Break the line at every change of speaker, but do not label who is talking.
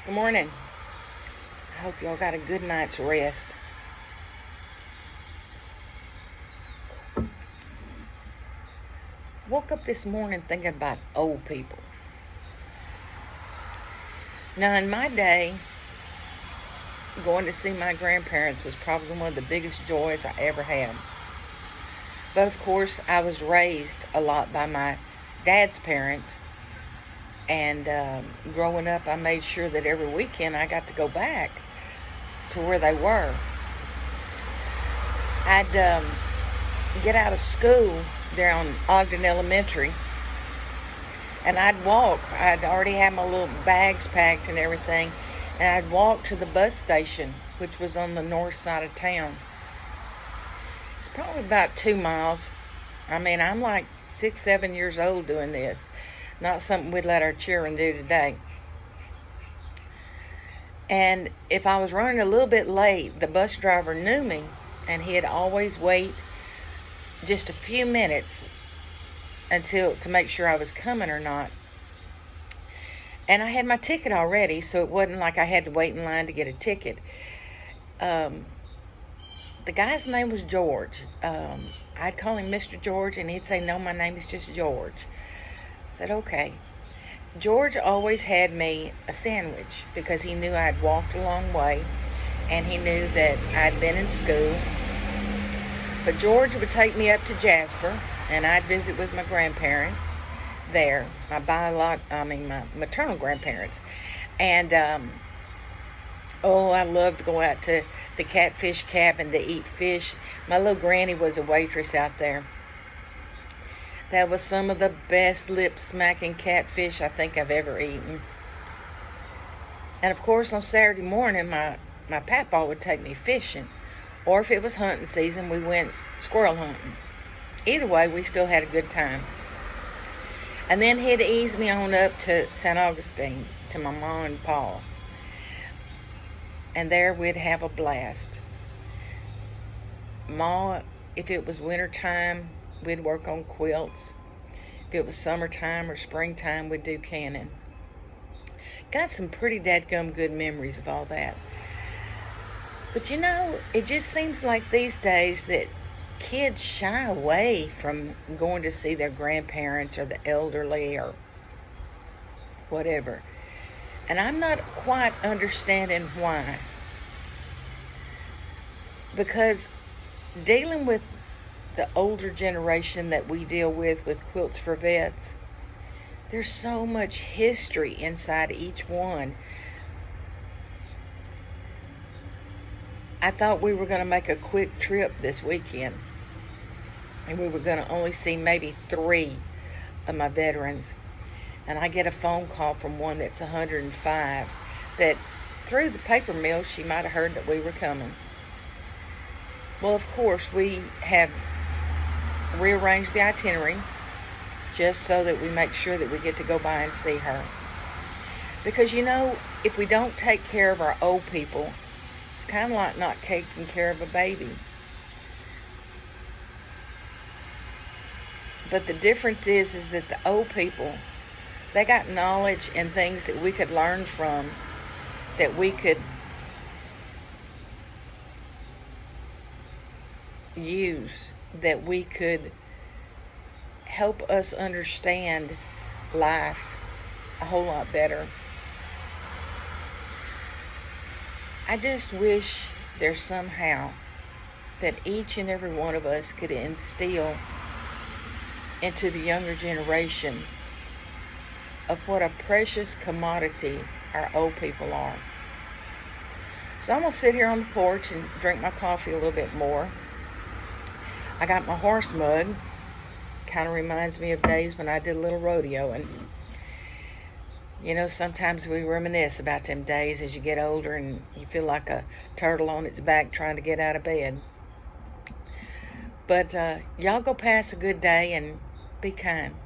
Good morning. I hope y'all got a good night's rest. Woke up this morning thinking about old people. Now, in my day, going to see my grandparents was probably one of the biggest joys I ever had. But of course, I was raised a lot by my dad's parents. And growing up, I made sure that every weekend I got to go back to where they were. I'd get out of school there on Ogden Elementary, and I'd walk. I'd already had my little bags packed and everything, and I'd walk to the bus station, which was on the north side of town. It's probably about 2 miles. I mean, I'm like 6, 7 years old doing this. Not something we'd let our children do today. And if I was running a little bit late, the bus driver knew me, and he'd always wait just a few minutes to make sure I was coming or not. And I had my ticket already, so it wasn't like I had to wait in line to get a ticket. The guy's name was George. I'd call him Mr. George, and he'd say, "No, my name is just George." I said, "Okay." George always had me a sandwich because he knew I'd walked a long way, and he knew that I'd been in school. But George would take me up to Jasper, and I'd visit with my grandparents there, my maternal grandparents. And I loved to go out to the catfish cabin to eat fish. My little granny was a waitress out there. That was some of the best lip-smacking catfish I think I've ever eaten. And of course, on Saturday morning, my papa would take me fishing. Or if it was hunting season, we went squirrel hunting. Either way, we still had a good time. And then he'd ease me on up to St. Augustine, to my mom and pa. And there we'd have a blast. Ma, if it was winter time, we'd work on quilts. If it was summertime or springtime, we'd do canning. Got some pretty dadgum good memories of all that. But it just seems like these days that kids shy away from going to see their grandparents or the elderly or whatever. And I'm not quite understanding why. Because dealing with the older generation that we deal with Quilts for Vets, there's so much history inside each one. I thought we were going to make a quick trip this weekend, and we were going to only see maybe 3 of my veterans. And I get a phone call from one that's 105 that through the paper mill she might have heard that we were coming. Well, of course, we have rearranged the itinerary just so that we make sure that we get to go by and see her. Because if we don't take care of our old people, it's kind of like not taking care of a baby. But the difference is that the old people, they got knowledge and things that we could learn from, that we could use, that we could help us understand life a whole lot better. I just wish there's somehow that each and every one of us could instill into the younger generation of what a precious commodity our old people are. So I'm going to sit here on the porch and drink my coffee a little bit more. I got my horse mug. Kind of reminds me of days when I did a little rodeoing. Sometimes we reminisce about them days as you get older and you feel like a turtle on its back trying to get out of bed. But y'all go pass a good day and be kind.